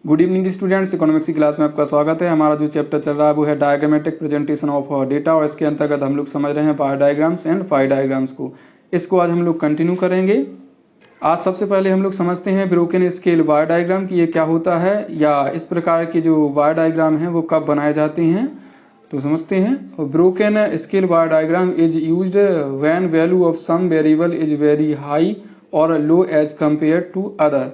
Good evening students, economics की class में आपका स्वागत है। हमारा जो चैप्टर चल रहा है वो है डायग्रामेटिक प्रेजेंटेशन ऑफ डेटा, और इसके अंतर्गत हम लोग समझ रहे हैं बार डायग्राम्स एंड फाई डायग्राम्स को। इसको आज हम लोग कंटिन्यू करेंगे। आज सबसे पहले हम लोग समझते हैं ब्रोकन स्केल बार डायग्राम की ये क्या होता है, या इस प्रकार के जो बार डायग्राम हैं वो कब बनाए जाते हैं, तो समझते हैं। Broken scale bar diagram is used when value of some variable is very high और low as compare to other.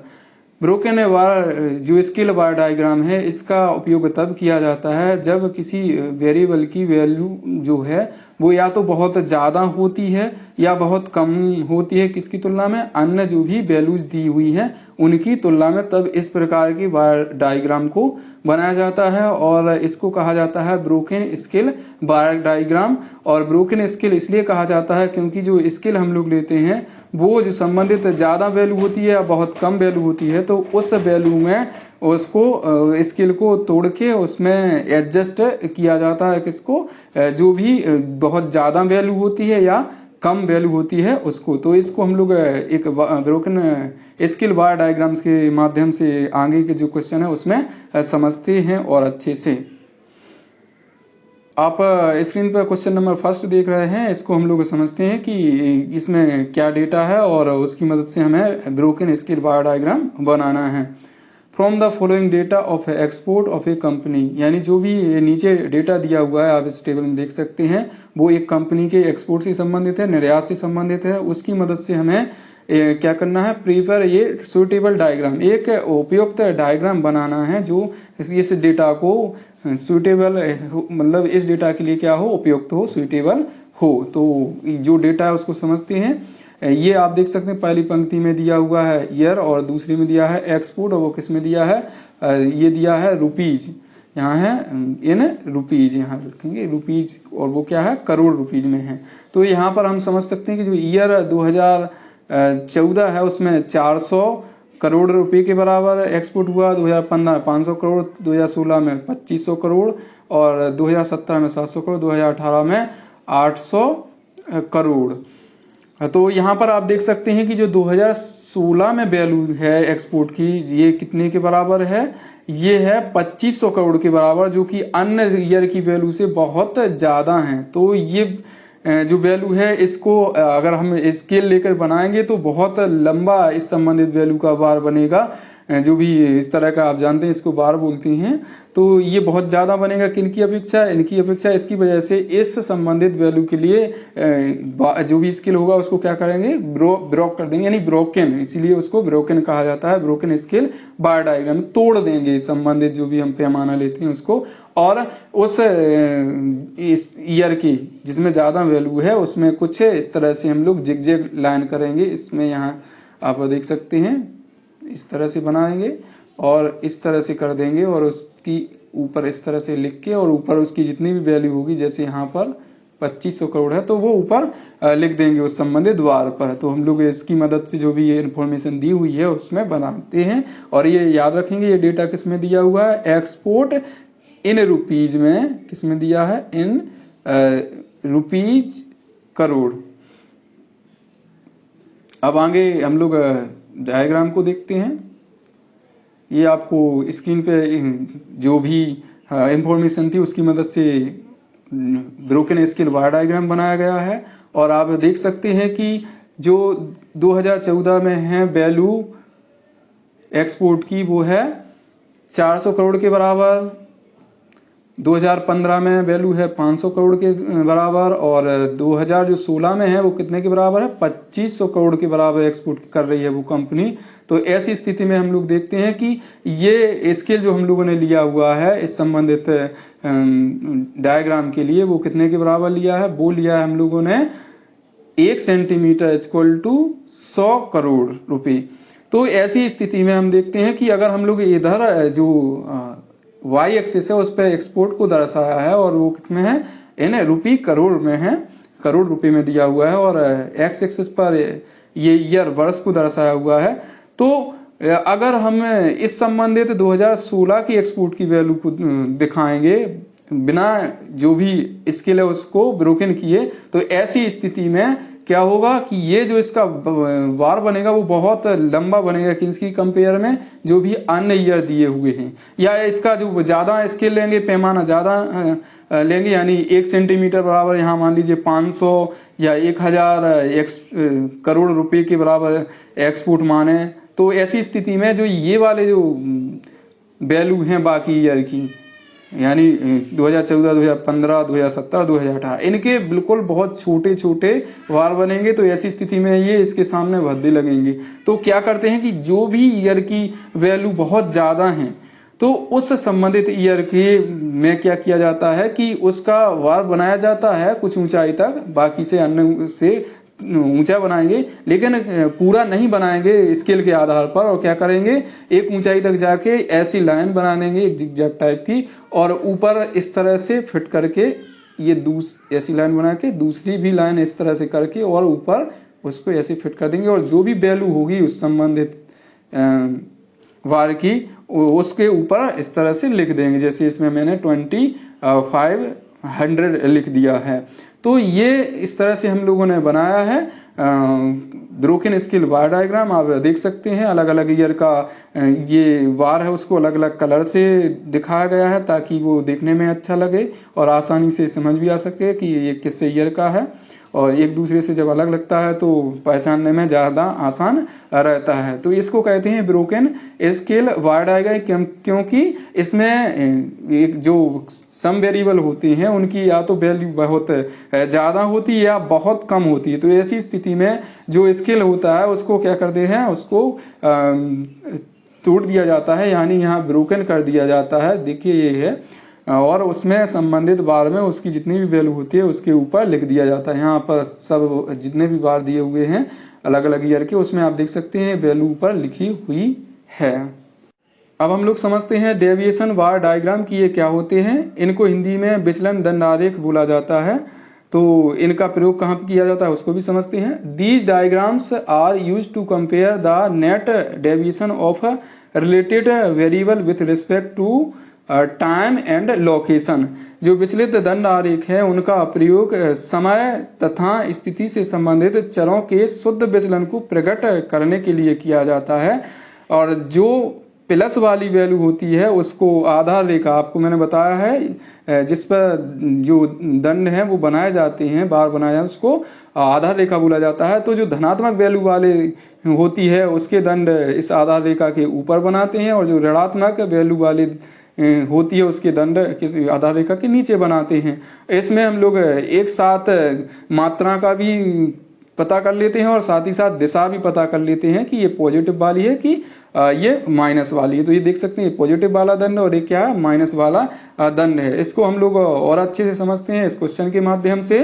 Broken bar जो स्केल बार डायग्राम है इसका उपयोग तब किया जाता है जब किसी वेरिएबल की वैल्यू जो है वो या तो बहुत ज़्यादा होती है या बहुत कम होती है, किसकी तुलना में, अन्य जो भी वैल्यूज दी हुई हैं उनकी तुलना में। तब इस प्रकार की बार डायग्राम को बनाया जाता है और इसको कहा जाता है ब्रोकन स्केल बार डायग्राम। और ब्रोकन स्केल इसलिए कहा जाता है क्योंकि जो स्केल हम लोग लेते हैं वो जो संबंधित ज़्यादा वैल्यू होती है या बहुत कम वैल्यू होती है, तो उस वैल्यू में उसको स्केल को तोड़ के उसमें एडजस्ट किया जाता है, किसको, जो भी बहुत ज़्यादा वैल्यू होती है या कम वैल्यू होती है उसको। तो इसको हम लोग एक ब्रोकन स्केल बार डायग्राम्स के माध्यम से आगे के जो क्वेश्चन है उसमें समझते हैं और अच्छे से। आप स्क्रीन पर क्वेश्चन नंबर फर्स्ट देख रहे हैं, इसको हम लोग समझते हैं कि इसमें क्या डेटा है और उसकी मदद से हमें ब्रोकन स्केल बार डायग्राम बनाना है। From the following data of export of a company, यानी जो भी नीचे डेटा दिया हुआ है आप इस टेबल में देख सकते हैं वो एक कंपनी के एक्सपोर्ट से संबंधित है, निर्यात से संबंधित है। उसकी मदद से हमें क्या करना है, प्रीफर ये सुटेबल डायग्राम, एक उपयुक्त डायग्राम बनाना है जो इस डेटा को सुटेबल, मतलब इस डेटा के लिए क्या हो, उपयुक्त हो, सुटेबल हो। तो जो डेटा है उसको समझते हैं। ये आप देख सकते हैं पहली पंक्ति में दिया हुआ है ईयर और दूसरी में दिया है एक्सपोर्ट, और वो किस में दिया है, ये दिया है रुपीज, यहाँ है इन रुपीज, यहाँ रखेंगे रुपीज, और वो क्या है, करोड़ रुपीज में है। तो यहाँ पर हम समझ सकते हैं कि जो ईयर 2014 है उसमें 400 करोड़ रुपए के बराबर एक्सपोर्ट हुआ, 2015 500 करोड़, 2016 में 2500 करोड़, और 2017 में 700 करोड़, 2018 में 800 करोड़। तो यहाँ पर आप देख सकते हैं कि जो 2016 में वैल्यू है एक्सपोर्ट की, ये कितने के बराबर है, ये है 2500 करोड़ के बराबर, जो कि अन्य ईयर की वैल्यू से बहुत ज़्यादा है। तो ये जो वैल्यू है इसको अगर हम स्केल लेकर बनाएंगे तो बहुत लंबा इस संबंधित वैल्यू का बार बनेगा, जो भी इस तरह का आप जानते हैं इसको बार बोलते हैं। तो ये बहुत ज़्यादा बनेगा किनकी अपेक्षा, इनकी अपेक्षा। इसकी वजह से इस संबंधित वैल्यू के लिए जो भी स्केल होगा उसको क्या करेंगे, ब्रोक कर देंगे, यानी ब्रोकन, इसीलिए उसको ब्रोकन कहा जाता है। ब्रोकन स्केल बार डायग्राम तोड़ देंगे संबंधित जो भी हम पैमाना लेते हैं उसको, और उस इस ईयर की जिसमें ज़्यादा वैल्यू है उसमें कुछ इस तरह से हम लोग जिग लाइन करेंगे। इसमें यहाँ आप देख सकते हैं इस तरह से बनाएंगे और इस तरह से कर देंगे, और उसकी ऊपर इस तरह से लिख के, और ऊपर उसकी जितनी भी वैल्यू होगी, जैसे यहाँ पर 2500 करोड़ है तो वो ऊपर लिख देंगे उस संबंधित द्वार पर। तो हम लोग इसकी मदद से जो भी ये इन्फॉर्मेशन दी हुई है उसमें बनाते हैं। और ये याद रखेंगे ये डेटा किस में दिया हुआ है, एक्सपोर्ट इन रुपीज में, किस में दिया है, इन रुपीज करोड़। अब आगे हम लोग डायग्राम को देखते हैं। ये आपको स्क्रीन पे जो भी इंफॉर्मेशन थी उसकी मदद से ब्रोकन स्केल बार डायग्राम बनाया गया है। और आप देख सकते हैं कि जो 2014 में है वैल्यू एक्सपोर्ट की वो है 400 करोड़ के बराबर, 2015 में वैल्यू है 500 करोड़ के बराबर, और 2016 में है वो कितने के बराबर है, 2500 करोड़ के बराबर एक्सपोर्ट कर रही है वो कंपनी। तो ऐसी स्थिति में हम लोग देखते हैं कि ये स्केल जो हम लोगों ने लिया हुआ है इस संबंधित डायग्राम के लिए, वो कितने के बराबर लिया है, वो लिया है हम लोगों ने 1 सेंटीमीटर इक्वल टू 100 करोड़ रुपए। तो ऐसी स्थिति में हम देखते हैं कि अगर हम लोग इधर जो वाई एक्सिस है उस पर एक्सपोर्ट को दर्शाया है और वो किसमें है, इन रुपी करोड़ में है, करोड़ रुपए में दिया हुआ है, और एक्स एक्सिस पर ये ईयर वर्ष को दर्शाया हुआ है। तो अगर हम इस संबंधित 2016 की एक्सपोर्ट की वैल्यू को दिखाएंगे बिना जो भी स्केल है उसको ब्रोकन किए, तो ऐसी स्थिति में क्या होगा कि ये जो इसका वार बनेगा वो बहुत लंबा बनेगा किसकी कंपेयर में, जो भी अन्य ईयर दिए हुए हैं। या इसका जो ज़्यादा स्केल लेंगे, पैमाना ज़्यादा लेंगे, यानी 1 सेंटीमीटर बराबर यहाँ मान लीजिए 500 या 1000 करोड़ रुपए के बराबर एक्सपोर्ट माने, तो ऐसी स्थिति में जो ये वाले जो वैल्यू हैं बाकी ईयर की, यानी 2014, 2015, 2017, 2018, इनके बिल्कुल बहुत छोटे छोटे वार बनेंगे। तो ऐसी स्थिति में ये इसके सामने भद्दे लगेंगे। तो क्या करते हैं कि जो भी ईयर की वैल्यू बहुत ज़्यादा हैं तो उस संबंधित ईयर के में क्या किया जाता है कि उसका वार बनाया जाता है कुछ ऊंचाई तक, बाकी से अन्य से ऊंचा बनाएंगे, लेकिन पूरा नहीं बनाएंगे स्केल के आधार पर। और क्या करेंगे, एक ऊंचाई तक जाके ऐसी लाइन बना देंगे एक जिगजैग टाइप की, और ऊपर इस तरह से फिट करके ये ऐसी लाइन बना के दूसरी भी लाइन इस तरह से करके और ऊपर उसको ऐसे फिट कर देंगे। और जो भी वैल्यू होगी उस संबंधित वार की उसके ऊपर इस तरह से लिख देंगे, जैसे इसमें मैंने 2500 लिख दिया है। तो ये इस तरह से हम लोगों ने बनाया है ब्रोकन स्केल वार डायग्राम। आप देख सकते हैं अलग अलग ईयर का ये वार है उसको अलग अलग कलर से दिखाया गया है ताकि वो देखने में अच्छा लगे और आसानी से समझ भी आ सके कि ये किस ईयर का है। और एक दूसरे से जब अलग लगता है तो पहचानने में ज़्यादा आसान रहता है। तो इसको कहते हैं ब्रोकन स्केल वार डायग्राम, क्योंकि इसमें एक जो सम वेरिएबल होती हैं उनकी या तो वैल्यू बहुत ज़्यादा होती है या बहुत कम होती है। तो ऐसी स्थिति में जो स्केल होता है उसको क्या करते हैं, उसको तोड़ दिया जाता है, यानी यहाँ ब्रोकन कर दिया जाता है। देखिए ये है, और उसमें संबंधित बार में उसकी जितनी भी वैल्यू होती है उसके ऊपर लिख दिया जाता है। यहाँ पर सब जितने भी बार दिए हुए हैं अलग अलग ईयर के, उसमें आप देख सकते हैं वैल्यू ऊपर लिखी हुई है। अब हम लोग समझते हैं डेविएशन वार डायग्राम की ये क्या होते हैं। इनको हिंदी में विचलन दंड आरेख बोला जाता है। तो इनका प्रयोग कहाँ किया जाता है उसको भी समझते हैं। These diagrams are used to compare the net deviation of related variable with respect to time and location. जो विचलित दंड आरेख है उनका प्रयोग समय तथा स्थिति से संबंधित चरों के शुद्ध विचलन को प्रकट करने के लिए किया जाता है। और जो प्लस वाली वैल्यू होती है उसको आधार रेखा, आपको मैंने बताया है जिस पर जो दंड है वो बनाए जाते हैं, बार बनाया उसको आधार रेखा बोला जाता है। तो जो धनात्मक वैल्यू वाले होती है उसके दंड इस आधार रेखा के ऊपर बनाते हैं, और जो ऋणात्मक वैल्यू वाले होती है उसके दंड किसी आधार रेखा के नीचे बनाते हैं। इसमें हम लोग एक साथ मात्रा का भी पता कर लेते हैं और साथ ही साथ दिशा भी पता कर लेते हैं कि ये पॉजिटिव वाली है कि ये माइनस वाली है। तो ये देख सकते हैं पॉजिटिव वाला दंड और ये क्या है, माइनस वाला दंड है। इसको हम लोग और अच्छे से समझते हैं इस क्वेश्चन के माध्यम से।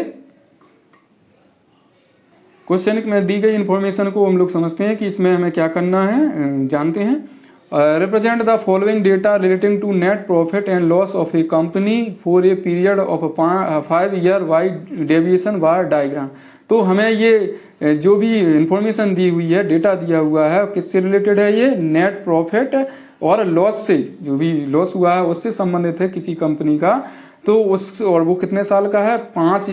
क्वेश्चन में दी गई इंफॉर्मेशन को हम लोग समझते हैं कि इसमें हमें क्या करना है, जानते हैं। Represent the following data relating to net profit and loss of a company for a period of 5 year by deviation bar diagram. तो हमें ये जो भी इंफॉर्मेशन दी हुई है, डेटा दिया हुआ है, किससे रिलेटेड है, ये नेट प्रॉफिट और लॉस से, जो भी लॉस हुआ है उससे संबंधित है किसी कंपनी का। तो उस और वो कितने साल का है, 5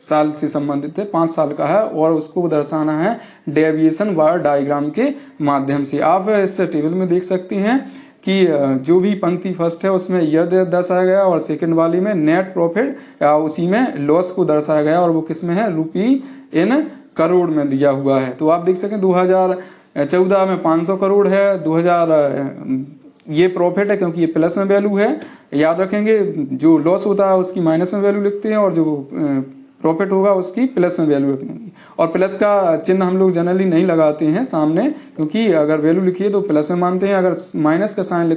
साल से संबंधित है, 5 साल का है, और उसको दर्शाना है डेविएशन वार डायग्राम के माध्यम से। आप इस टेबल में देख सकते हैं कि जो भी पंक्ति फर्स्ट है उसमें ईयर दर्शाया गया और सेकंड वाली में नेट प्रॉफिट या उसी में लॉस को दर्शाया गया, और वो किस में है, रुपी इन करोड़ में दिया हुआ है। तो आप देख सकें 2014 में 500 करोड़ है, 2000 ये प्रॉफिट है क्योंकि ये प्लस में वैल्यू है। याद रखेंगे जो लॉस होता है उसकी माइनस में वैल्यू लिखते हैं और जो प्रॉफिट होगा उसकी प्लस में वैल्यू रखेंगे। और प्लस का चिन्ह हम लोग जनरली नहीं लगाते हैं सामने, क्योंकि अगर वैल्यू लिखी है तो प्लस में मानते हैं, अगर माइनस का साइन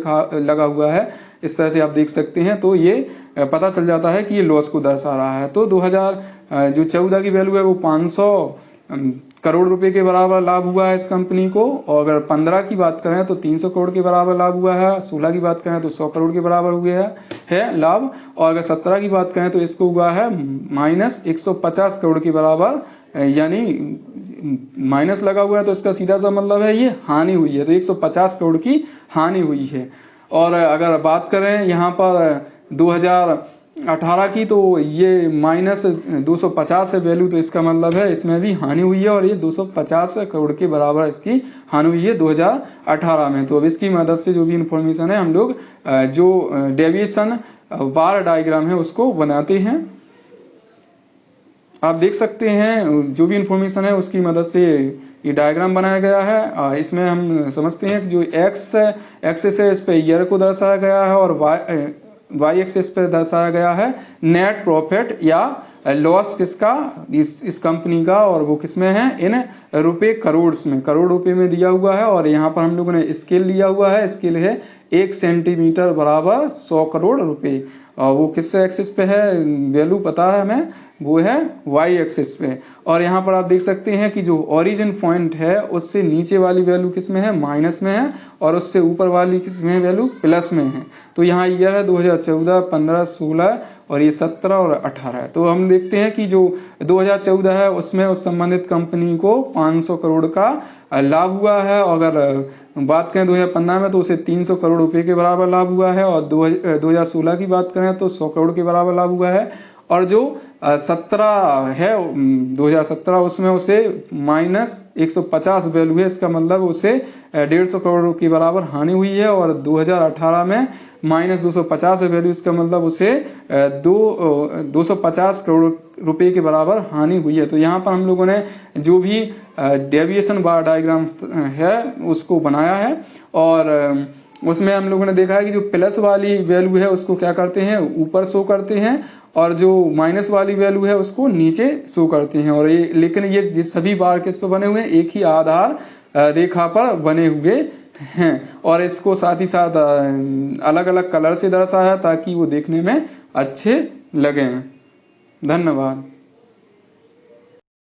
लगा हुआ है इस तरह से आप देख सकते हैं तो ये पता चल जाता है कि ये लॉस को दर्शा रहा है। तो 2014 की वैल्यू है वो 500 करोड़ रुपए के बराबर लाभ हुआ है इस कंपनी को। और अगर 15 की बात करें तो 300 करोड़ के बराबर लाभ हुआ है, 16 की बात करें तो 100 करोड़ के बराबर हुए है लाभ, और अगर 17 की बात करें तो इसको हुआ है माइनस 150 करोड़ के बराबर, यानी माइनस लगा हुआ है तो इसका सीधा सा मतलब है ये हानि हुई है, तो 150 करोड़ की हानि हुई है। और अगर बात करें यहाँ पर 18 की, तो ये माइनस 250 है वैल्यू, तो इसका मतलब है इसमें भी हानि हुई है और ये 250 करोड़ के बराबर इसकी हानि हुई है 2018 में। तो अब इसकी मदद से जो भी इंफॉर्मेशन है हम लोग जो डेविएशन बार डायग्राम है उसको बनाते हैं। आप देख सकते हैं जो भी इंफॉर्मेशन है उसकी मदद से ये डायग्राम बनाया गया है। इसमें हम समझते हैं कि जो एक्स एक्सिस है इस पे ईयर को दर्शाया गया है और वाई एक्सिस पे दर्शाया गया है नेट प्रॉफिट या लॉस किसका, इस कंपनी का, और वो किसमें है, इन रुपए करोड़ में, करोड़ रुपए में दिया हुआ है। और यहाँ पर हम लोगों ने स्केल लिया हुआ है, स्केल है 1 सेंटीमीटर बराबर 100 करोड़ रुपए। और वो किस एक्सिस पे है, वैल्यू पता है हमें, वो है वाई एक्सिस पे। और यहाँ पर आप देख सकते हैं कि जो ओरिजिन पॉइंट है उससे नीचे वाली वैल्यू किस में है, माइनस में है, और उससे ऊपर वाली किस में है, वैल्यू प्लस में है। तो यहाँ ईयर है 2014, 15, 16 और ये 17 और 18 है। तो हम देखते हैं कि जो 2014 है उसमें उस संबंधित कंपनी को 500 करोड़ का लाभ हुआ है। अगर बात करें 2015 में तो उसे 300 करोड़ रुपए के बराबर लाभ हुआ है, और 2016 की बात करें तो 100 करोड़ के बराबर लाभ हुआ है। और जो 17 है 2017 उसमें उसे माइनस 150 वैल्यू है, इसका मतलब उसे 150 करोड़ के बराबर हानि हुई है। और 2018 में माइनस 250 वैल्यू, इसका मतलब उसे 250 करोड़ रुपए के बराबर हानि हुई है। तो यहाँ पर हम लोगों ने जो भी डेविएशन बार डायग्राम है उसको बनाया है, और उसमें हम लोगों ने देखा है कि जो प्लस वाली वैल्यू है उसको क्या करते हैं, ऊपर शो करते हैं, और जो माइनस वाली वैल्यू है उसको नीचे शो करते हैं। और ये लेकिन ये सभी बार किस पर बने हुए हैं, एक ही आधार रेखा पर बने हुए हैं। और इसको साथ ही साथ अलग अलग कलर से दर्शाया ताकि वो देखने में अच्छे लगें। धन्यवाद।